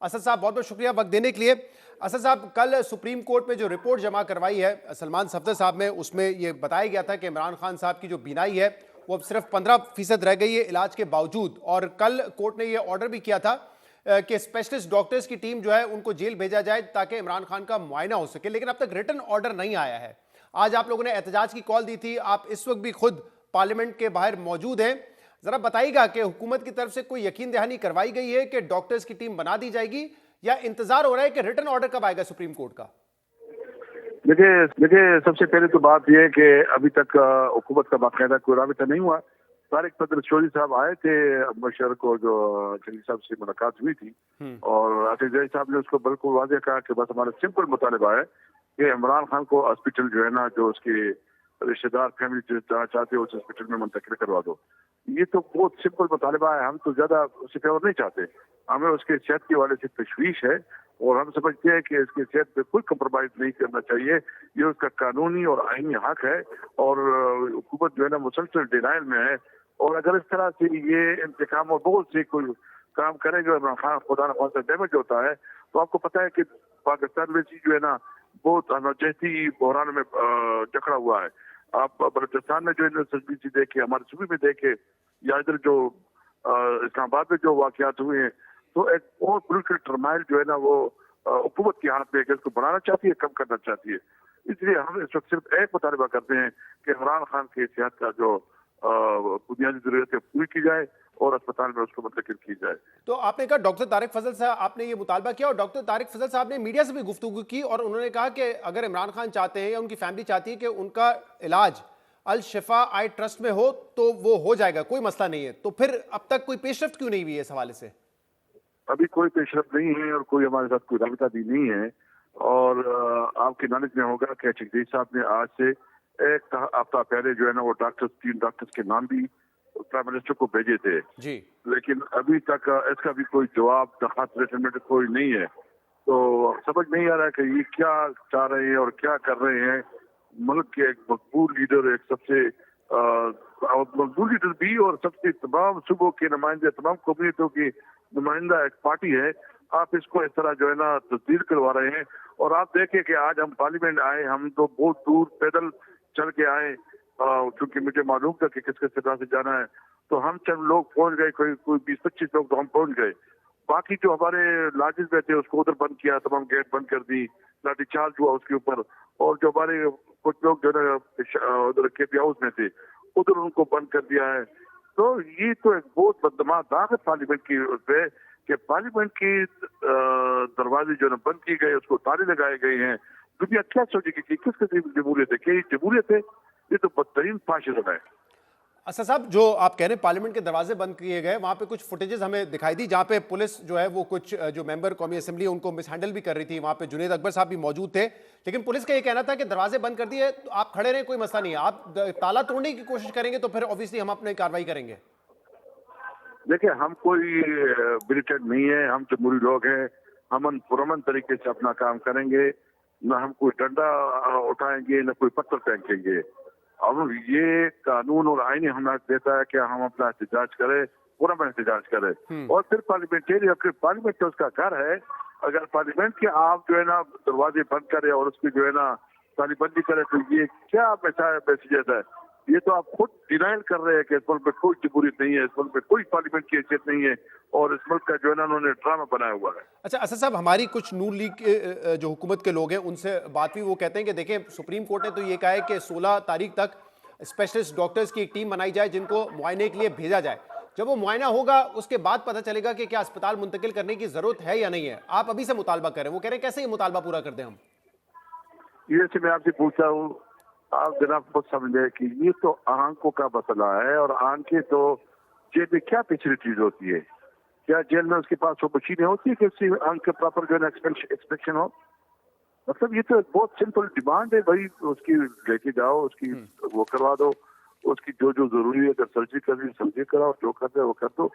اسد صاحب بہت بہت شکریہ وقت دینے کے لیے۔ اسد صاحب، کل سپریم کورٹ میں جو رپورٹ جمع کروائی ہے سلمان صفدر صاحب نے، اس میں یہ بتایا گیا تھا کہ عمران خان صاحب کی جو بینائی ہے وہ اب صرف 15% رہ گئی ہے علاج کے باوجود، اور کل کورٹ نے یہ آرڈر بھی کیا تھا کہ اسپیشلسٹ ڈاکٹرز کی ٹیم جو ہے ان کو جیل بھیجا جائے تاکہ عمران خان کا معائنہ ہو سکے، لیکن اب تک ریٹن آرڈر نہیں آیا ہے۔ آج آپ لوگوں نے احتجاج کی کال دی تھی، آپ اس وقت بھی خود پارلیمنٹ کے باہر موجود ہیں، ذرا بتائیے گا کہ حکومت کی طرف سے کوئی یقین دہانی کروائی گئی ہے کہ ڈاکٹرز کی ٹیم بنا دی جائے گی، یا انتظار ہو رہا ہے کہ ریٹن آرڈر کب آئے گا سپریم کورٹ کا؟ دیکھیے سب سے پہلے تو بات یہ ہے کہ ابھی تک حکومت کا باقاعدہ کوئی رابطہ نہیں ہوا۔ طارق بدر چودھری صاحب آئے تھے مشر کو، جو جلیل صاحب سے ملاقات ہوئی تھی، اور آصف زئی صاحب نے اس کو بالکل واضح کہا کہ بس ہمارا سمپل مطالبہ ہے کہ عمران خان کو ہاسپٹل جو ہے نا، جو اس کے رشتے دار فیملی چاہتے ہو اس ہاسپٹل میں منتقل کروا دو۔ یہ تو بہت سمپل مطالبہ ہے، ہم تو زیادہ اس سے فیور نہیں چاہتے۔ ہمیں اس کے صحت کے حوالے سے تشویش ہے، اور ہم سمجھتے ہیں کہ اس کی صحت پہ کوئی کمپرومائز نہیں کرنا چاہیے، یہ اس کا قانونی اور آئینی حق ہے، اور حکومت جو ہے نا مسلسل ڈینائل میں ہے۔ اور اگر اس طرح سے یہ انتقام اور بہت سے کوئی کام کریں گے، عمران خان خدا نخواستہ ڈیمیج ہوتا ہے، تو آپ کو پتہ ہے کہ پاکستان میں جو ہے نا بہت جہتی بحران میں جکڑا ہوا ہے۔ آپ بلوچستان میں جو انسٹی دیکھے، ہمارے صوبے میں دیکھے، یا ادھر جو اسلام آباد میں جو واقعات ہوئے ہیں، تو ایک اور پولیٹیکل ٹرمائل جو ہے نا وہ حکومت کی ہاتھ میں اس کو بڑھانا چاہتی ہے، کم کرنا چاہتی ہے۔ اس لیے ہم اس وقت صرف ایک مطالبہ کرتے ہیں کہ عمران خان کی صحت کا جو بنیادی ضرورت ہے پوری کی جائے اور اسپتال میں اس کو منتقل کی جائے۔ تو آپ نے کہا ڈاکٹر طارق فضل صاحب، آپ نے یہ مطالبہ کیا، اور ڈاکٹر طارق فضل صاحب نے میڈیا سے بھی گفتگو کی، اور انہوں نے کہا کہ اگر عمران خان چاہتے ہیں یا ان کی فیملی چاہتی ہے کہ ان کا علاج الشفا آئی ٹرسٹ میں ہو تو وہ ہو جائے گا، کوئی مسئلہ نہیں ہے۔ تو پھر اب تک کوئی پیش رفت کیوں نہیں ہوئی ہے اس حوالے سے؟ ابھی کوئی پیش رفت نہیں ہے، اور کوئی ہمارے ساتھ کوئی رابطہ بھی نہیں ہے۔ اور آپ کی نالج میں ہوگا کہ چکدیش صاحب نے آج سے ایک ہفتہ پہلے جو ہے نا وہ تین ڈاکٹرز کے نام بھی پرائم منسٹر کو بھیجے تھے، جی، لیکن ابھی تک اس کا بھی کوئی جواب درخواست ریٹرمنٹ کوئی نہیں ہے۔ تو سمجھ نہیں آ رہا ہے کہ یہ کیا چاہ رہے ہیں اور کیا کر رہے ہیں۔ ملک کے ایک مقبول لیڈر، ایک سب سے مقبول لیڈر بھی، اور سب سے تمام صوبوں کے نمائندے، تمام کمیونٹیوں کی نمائندہ ایک پارٹی ہے، آپ اس کو اس طرح جو ہے نا تصدیق کروا رہے ہیں۔ اور آپ دیکھیں کہ آج ہم پارلیمنٹ آئے، ہم تو بہت دور پیدل چل کے آئے، کیونکہ مجھے معلوم تھا کہ کس طرح سے جانا ہے۔ تو ہم چند لوگ پہنچ گئے، کوئی 20-25 لوگ تو ہم پہنچ گئے۔ باقی جو ہمارے لاجز میں تھے اس کو ادھر بند کیا، تمام گیٹ بند کر دی، لاٹھی چارج ہوا اس کے اوپر۔ اور جو ہمارے کچھ لوگ جو ہے ادھر کے پی ہاؤس میں تھے، ادھر ان کو بند کر دیا ہے۔ تو یہ تو ایک بہت بدنما داغ ہے پارلیمنٹ کی پہ، کہ پارلیمنٹ کی دروازے جو ہے بند کیے گئے، اس کو تالے لگائے گئے ہیں۔ دنیا کیا سوچے گی کہ کس قسم کی جمہوریت ہے؟ کیا یہ جمہوریت ہے؟ یہ تو بدترین فاشزم ہے۔ اسد صاحب، جو آپ کہہ رہے ہیں پارلیمنٹ کے دروازے بند کیے گئے، وہاں پہ کچھ فوٹیجز ہمیں دکھائی دی جہاں پہ پولیس جو ہے وہ کچھ جو ممبر قومی اسمبلی ان کو مس ہینڈل بھی کر رہی تھی، وہاں پہ جنید اکبر صاحب بھی موجود تھے، لیکن پولیس کا یہ کہنا تھا کہ دروازے بند کر دیے تو آپ کھڑے رہیں، کوئی مسئلہ نہیں ہے، آپ تالا توڑنے کی کوشش کریں گے تو پھر obviously ہم اپنی کارروائی کریں گے۔ دیکھیں، ہم کوئی ملیٹنٹ نہیں ہے، ہم جمہوری لوگ ہیں، ہم پرامن طریقے سے اپنا کام کریں گے، نہ ہم کوئی ڈنڈا اٹھائیں گے، نہ کوئی پتھر پھینکیں گے۔ اور یہ قانون اور آئین ہمیں دیتا ہے کہ ہم اپنا احتجاج کریں، پرامن احتجاج کریں، اور پھر پارلیمنٹ تو اس کا گھر ہے۔ اگر پارلیمنٹ کے آپ جو ہے نا دروازے بند کرے اور اس کی جو ہے نا تالی بندی کرے، تو یہ کیا میسیجز ہے؟ یہ تو آپ خود ڈینائل کر رہے ہیں کہ اس ملک میں کوئی جمہوریت نہیں ہے، اس ملک میں کوئی پارلیمنٹ کی حیثیت نہیں ہے، اور اس ملک کا جو ہے نا انہوں نے ڈرامہ بنایا ہوا ہے۔ اچھا اسد صاحب، ہماری کچھ نون لیگ کے جو حکومت کے لوگ ہیں ان سے بات بھی، وہ کہتے ہیں کہ دیکھیں سپریم کورٹ نے تو یہ کہا ہے کہ 16 تاریخ تک اسپیشلسٹ ڈاکٹرز کی ایک ٹیم بنائی جائے جن کو معائنے کے لیے بھیجا جائے، جب وہ معائنہ ہوگا اس کے بعد پتہ چلے گا کہ کیا اسپتال منتقل کرنے کی ضرورت ہے یا نہیں ہے۔ آپ ابھی سے مطالبہ کر رہے ہیں، وہ کہہ رہے ہیں کیسے یہ مطالبہ پورا کر دیں ہم؟ یہ سے میں آپ سے پوچھتا ہوں، آپ جناب خود سمجھے کہ یہ تو آنکھوں کا مسئلہ ہے، اور آنکھیں تو جیل میں کیا فیسلٹیز ہوتی ہے؟ کیا جیل میں اس کے پاس وہ مشینیں ہوتی ہے کہ اس کی آنکھ کے پراپر جو ہے ایکسپیکشن ہو؟ مطلب یہ تو بہت سمپل ڈیمانڈ ہے بھائی، اس کی لے کے جاؤ، اس کی وہ کروا دو، اس کی جو ضروری ہے، اگر سرجری کرنی سرجری کراؤ، جو کرتے وہ کر دو،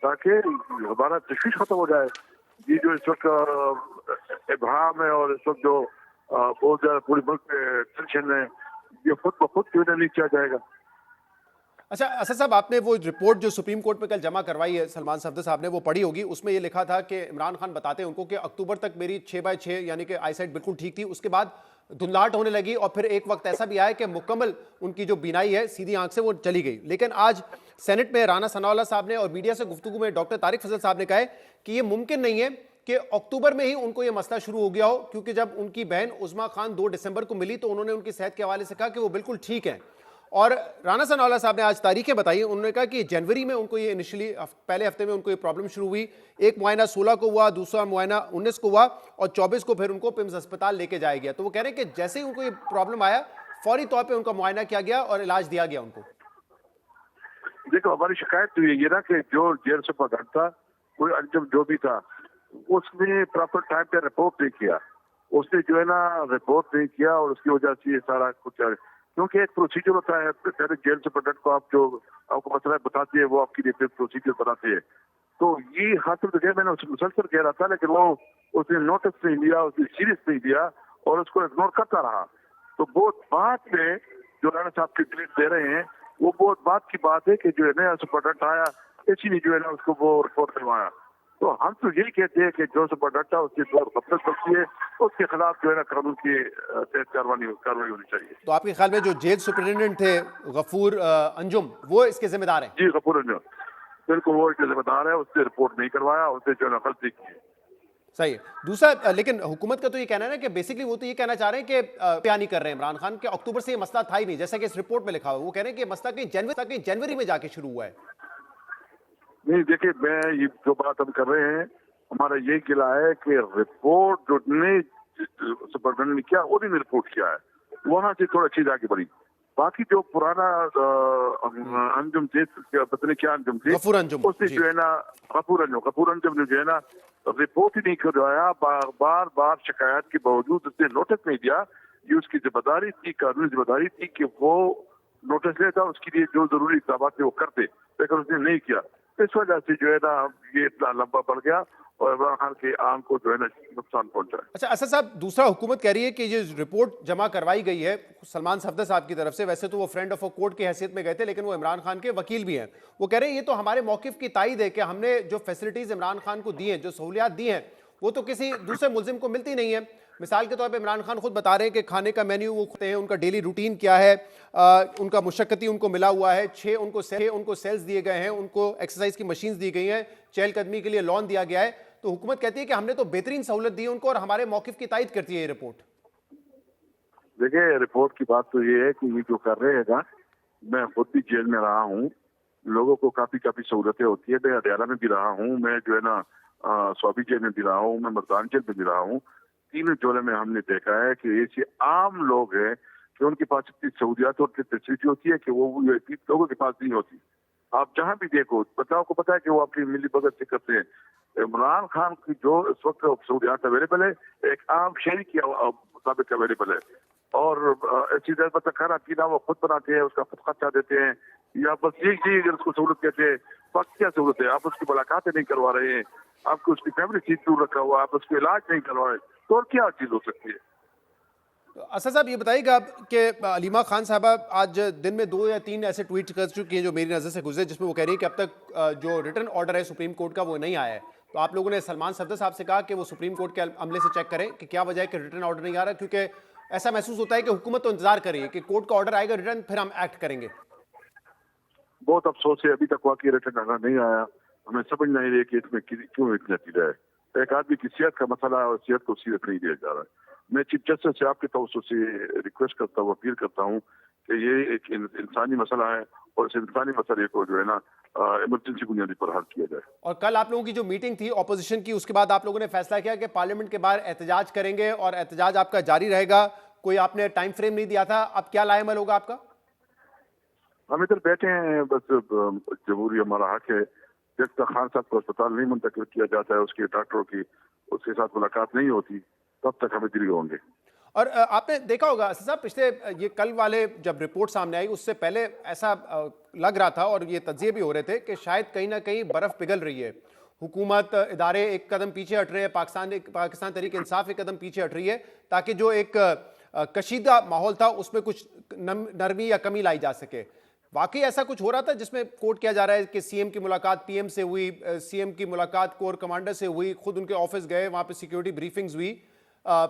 تاکہ ہمارا تشویش ختم ہو جائے۔ یہ جو اس وقت ابہام ہے، اور اس وقت جو بہت زیادہ پورے ملک میں ٹینشن ہے، یہ خود بخود کیوں نہیں کیا جائے گا؟ अच्छा असद साहब, आपने वो रिपोर्ट जो सुप्रीम कोर्ट में कल जमा करवाई है सलमान सफदर साहब ने, वो पढ़ी होगी। उसमें ये लिखा था कि इमरान खान बताते हैं उनको कि अक्टूबर तक मेरी 6/6 यानी कि आईसाइट बिल्कुल ठीक थी, उसके बाद धुंधलाहट होने लगी और फिर एक वक्त ऐसा भी आया कि मुकम्मल उनकी जो बीनाई है सीधी आंख से वो चली गई। लेकिन आज सेनेट में राना सनाउल्लाह साहब ने और मीडिया से गुफ्तगू में डॉक्टर तारिक फजल साहब ने कहा है कि ये मुमकिन नहीं है कि अक्टूबर में ही उनको ये मसला शुरू हो गया हो, क्योंकि जब उनकी बहन उस्मा खान 2 दिसंबर को मिली तो उन्होंने उनकी सेहत के हवाले से कहा कि वो बिल्कुल ठीक है। और राना सनाउल्लाह साहब ने आज तारीखें बताई, उन्होंने कहा कि जनवरी में उनको ये इनिशियली पहले हफ्ते में उनको ये प्रॉब्लम शुरू हुई। एक मुआयना 16 को हुआ, दूसरा मुआयना 19 को हुआ और 24 को फिर उनको पिम्स अस्पताल लेके जाया गया। तो वो कह रहे हैं कि जैसे ही उनको ये प्रॉब्लम आया फौरी तौर पे उनका मुआयना किया गया और इलाज दिया गया उनको। देखो, हमारी शिकायत तो ये ना कि जो जेल सुपरडेंट था, कोई अंजुम जो भी था, उसने प्रॉपर टाइम पे रिपोर्ट नहीं किया। उसने जो है ना रिपोर्ट नहीं किया और उसकी वजह से ये सारा कुछ, क्योंकि एक प्रोसीजर होता है, पहले जेल सुपरडेंट को आप जो आपको मसला बताती है वो आपके लिए प्रोसीजर बनाते हैं। तो ये हासिल तो गया, मैंने उससे मुसलसल कह रहा था, लेकिन वो उसने नोटिस नहीं लिया, उसने सीरियस नहीं लिया और उसको इग्नोर करता रहा। तो बहुत बाद में जो राणा साहब की डिलीट दे रहे हैं, वो बहुत बात की बात है कि जो है नया सुपरडेंट आया, इसीलिए जो है ना उसको वो रिपोर्ट करवाया। तो हम तो यही कहते हैं कि जो सुपरडेंट था उसकी दौर गफलत करती है, उसके खिलाफ जो है ना कानून की तहत कार्रवाई होनी चाहिए। तो आपके ख्याल में जो जेल सुपरिटेंडेंट थे गफूर अंजुम, वो इसके जिम्मेदार हैं? जी, गफूर अंजुम बिल्कुल वो इसके जिम्मेदार है। उसने रिपोर्ट नहीं करवाया, उसने जो है ना गलती की। सही है। दूसरा, लेकिन हुकूमत का तो ये कहना है ना कि बेसिकली वो तो ये कहना चाह रहे हैं कि बयान नहीं कर रहे हैं इमरान खान के अक्टूबर से ये मसला था ही नहीं, जैसा कि इस रिपोर्ट में लिखा हुआ है। वो कह रहे हैं कि मसला कहीं जनवरी में जाके शुरू हुआ है। नहीं, देखिए, मैं ये जो बात हम कर रहे हैं, हमारा यही गिला है कि रिपोर्ट जो नई सुपरडेंट ने किया, उन्होंने रिपोर्ट किया है, वहां से थोड़ा चीज आगे बढ़ी। बाकी जो पुराना अंजुम थे, पता नहीं क्या अंजुम थे, गफूर अंजुम, उसने जो है ना गफूर अंजुम ने जो है ना रिपोर्ट ही नहीं करवाया। बार बार शिकायत के बावजूद उसने नोटिस नहीं दिया। ये उसकी जिम्मेदारी थी, कानूनी जिम्मेदारी थी कि वो नोटिस लेता, उसके लिए जो जरूरी इक़दाम थे वो करते, लेकिन उसने नहीं किया। इस वजह से जो है ना ये इतना लंबा पड़ गया और इमरान खान के आम को जो है ना नुकसान पहुंचा है। अच्छा असद साहब, दूसरा हुकूमत कह रही है कि ये रिपोर्ट जमा करवाई गई है सलमान सफदर साहब की तरफ से, वैसे तो वो फ्रेंड ऑफ अ कोर्ट की हैसियत में गए थे, लेकिन वो इमरान खान के वकील भी हैं। वो कह रहे हैं ये तो हमारे मौकिफ की तायद है कि हमने जो फैसिलिटीज इमरान खान को दी हैं, जो सहूलियात दी हैं, वो तो किसी दूसरे मुल्जिम को मिलती नहीं है। मिसाल के तौर पे इमरान खान खुद बता रहे हैं कि खाने का मेन्यू वो खुद हैं, उनका डेली रूटीन क्या है, उनका मुशक्कती उनको मिला हुआ है, 6 उनको सेल्स दिए गए हैं, उनको एक्सरसाइज की मशीन्स दी गई हैं, चहलकदमी के लिए लॉन दिया गया है। तो हुकूमत कहती है कि हमने तो बेहतरीन सहूलत दी है उनको और हमारे मौकिफ की तायद करती है ये रिपोर्ट। देखिए, रिपोर्ट की बात तो ये है कि ये जो कर रहे हैं ना, मैं खुद भी जेल में रहा हूँ, लोगों को काफी सहूलतें होती है। मैं अडयाला में भी रहा हूँ, मैं जो है ना स्वाबी जेल में भी रहा हूँ, मैं मर्दान जेल में भी रहा हूँ। तीनों जेलों में हमने देखा है कि ऐसे आम लोग हैं कि उनके पास इतनी सहूलियात और इतनी फैसिलिटी होती है कि वो लोगों के पास नहीं होती। आप जहाँ भी देखो, बताओ को पता है कि वो अपनी मिली भगत से करते हैं। इमरान खान की जो इस वक्त सहूलियात अवेलेबल है, एक आम शहरी के मुताबिक अवेलेबल है। और ऐसी तरह खाना पीना वो खुद बनाते हैं, उसका खुद खर्चा देते हैं, या बस यही अगर उसको सहूलत कहते हैं। बाकी क्या सहूलत है? आप उसकी मुलाकातें नहीं करवा रहे हैं, आपको उसकी फैमिली सीट दूर रखा हुआ, आप उसको इलाज नहीं करवा रहे, तो और क्या चीज हो सकती है? असद साहब ये बताइएगा कि अलीमा खान साहबा आज दिन में 2 या 3 ऐसे ट्वीट कर चुकी हैं जो मेरी नज़र से गुजरे, जिसमें वो कह रही है कि अब तक जो रिटर्न ऑर्डर है सुप्रीम कोर्ट का वो नहीं आया है। तो आप लोगों ने सलमान सफदर साहब से कहा कि वो सुप्रीम कोर्ट के अमले से चेक करें कि क्या वजह है कि रिटर्न ऑर्डर नहीं आ रहा, क्योंकि ऐसा महसूस होता है कि हुकूमत तो इंतजार कर रही है कि कोर्ट का ऑर्डर आएगा रिटर्न, फिर हम एक्ट करेंगे। बहुत अफसोस है, अभी तक वाकई रिटर्न ऑर्डर नहीं आया। हमें समझ नहीं रही कि इसमें क्यों इतना नतीजा है। एक आदमी की सेहत का मसला है और सेहत को सीरियस नहीं लिया जा रहा है। मैं चीफ जस्टिस से आपके तवज्जो से रिक्वेस्ट करता हूँ, अपील करता हूँ कि ये एक इंसानी मसला है और इस इंसानी मसले को जो है ना इमरजेंसी बुनियादी पर हल किया जाए। और कल आप लोगों की जो मीटिंग थी ऑपोजिशन की, उसके बाद आप लोगों ने फैसला किया कि पार्लियामेंट के बाहर एहतजाज करेंगे और एहतजाज आपका जारी रहेगा, कोई आपने टाइम फ्रेम नहीं दिया था। अब क्या लाएमल होगा आपका? हम इधर बैठे हैं, बस जमहूरी हमारा हक है। जब तक खान साहब को अस्पताल नहीं मुंतकिल किया जाता है, उसके डॉक्टरों की उसके साथ मुलाकात नहीं होती, तब तक हमें दिल्ली होंगे। और आपने देखा होगा असद साहब, पिछले ये कल वाले जब रिपोर्ट सामने आई उससे पहले ऐसा लग रहा था और ये तज्जिए भी हो रहे थे कि शायद कहीं ना कहीं बर्फ पिघल रही है, हुकूमत इदारे एक कदम पीछे हट रहे हैं, पाकिस्तान तहरीक इंसाफ एक कदम पीछे हट रही है, ताकि जो एक कशीदा माहौल था उसमें कुछ नरमी या कमी लाई जा सके। वाकई ऐसा कुछ हो रहा था जिसमें कोट किया जा रहा है कि सीएम की मुलाकात पीएम से हुई, सीएम की मुलाकात कोर कमांडर से हुई, खुद उनके ऑफिस गए, वहां पे सिक्योरिटी ब्रीफिंग्स हुई,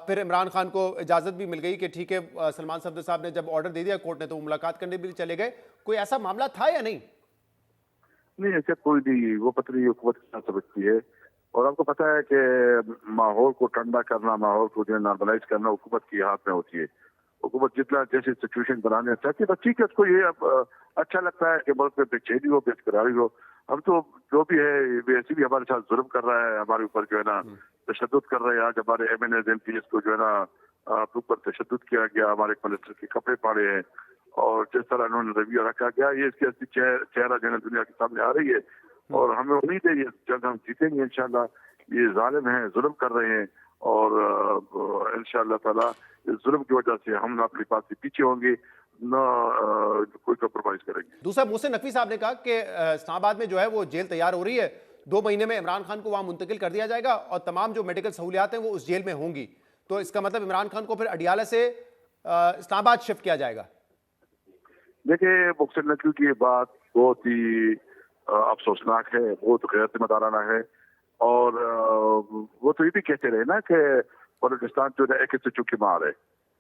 फिर इमरान खान को इजाजत भी मिल गई कि ठीक है, सलमान सफदर साहब ने जब ऑर्डर दे दिया कोर्ट ने तो वो मुलाकात करने भी चले गए। कोई ऐसा मामला था या नहीं? नहीं, ऐसे कोई नहीं, वो पत्नी हुकूमत क्या समझती है। और आपको पता है कि माहौल को ठंडा करना, माहौल को जो नॉर्मलाइज करना हुकूमत के हाथ में होती है। हुकूमत जितना जैसे सिचुएशन बनाने चाहती है, बस ठीक है, उसको ये अच्छा लगता है कि मुल्क में बेचैनी हो, बेकरारी हो। हम तो जो भी है वैसे भी हमारे साथ जुल्म कर रहा है, हमारे ऊपर जो है ना तशद्दुद कर रहे हैं। आज हमारे MNAs MPs को जो है ना अपने ऊपर तशद्दुद किया गया, हमारे मिनिस्टर के कपड़े फाड़े हैं, और जिस तरह उन्होंने रवैया रखा गया, ये इसकी असली चेहरा जो है दुनिया के सामने आ रही है। और हमें उम्मीद है ये जंग हम जीतेंगे इंशाल्लाह। ये जालिम हैं, जुल्म कर रहे हैं, और इंशाल्लाह ताला इस जुल्म की वजह से हम ना अपनी बात से पीछे होंगे, ना कोई कम्प्रोमाइज करेंगे। दूसरा, मोहसिन नकवी साहब ने कहा कि इस्लामाबाद में जो है वो जेल तैयार हो रही है, 2 महीने में इमरान खान को वहां मुंतकिल कर दिया जाएगा और तमाम जो मेडिकल सहूलियात हैं वो उस जेल में होंगी। तो इसका मतलब इमरान खान को फिर अडियाला से इस्लामाबाद शिफ्ट किया जाएगा। देखिए, मोहसिन नकवी की बात बहुत ही अफसोसनाक है, बहुत गैरजिम्मेदाराना है। और वो तो ये भी कहते रहे ना कि बलूचिस्तान जो है एक एसएचओ की मार है।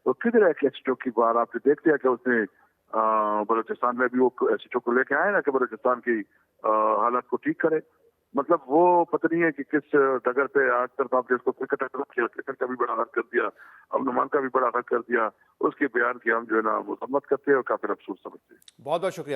तो किधर है एसएचओ की मार? आप देखते हैं कि उसने बलूचिस्तान में भी वो एसएचओ को लेके आए ना कि बलूचिस्तान की हालत को ठीक करे। मतलब वो पता नहीं है कि किस डगर पे आज तक आपने उसको क्रिकेट किया, क्रिकेट का भी बड़ा हद कर दिया, अमन मान का भी बड़ा हद कर दिया। उसके बयान की हम जो है ना वो सम्मत करते हैं और काफी अफसोस समझते हैं। बहुत बहुत शुक्रिया।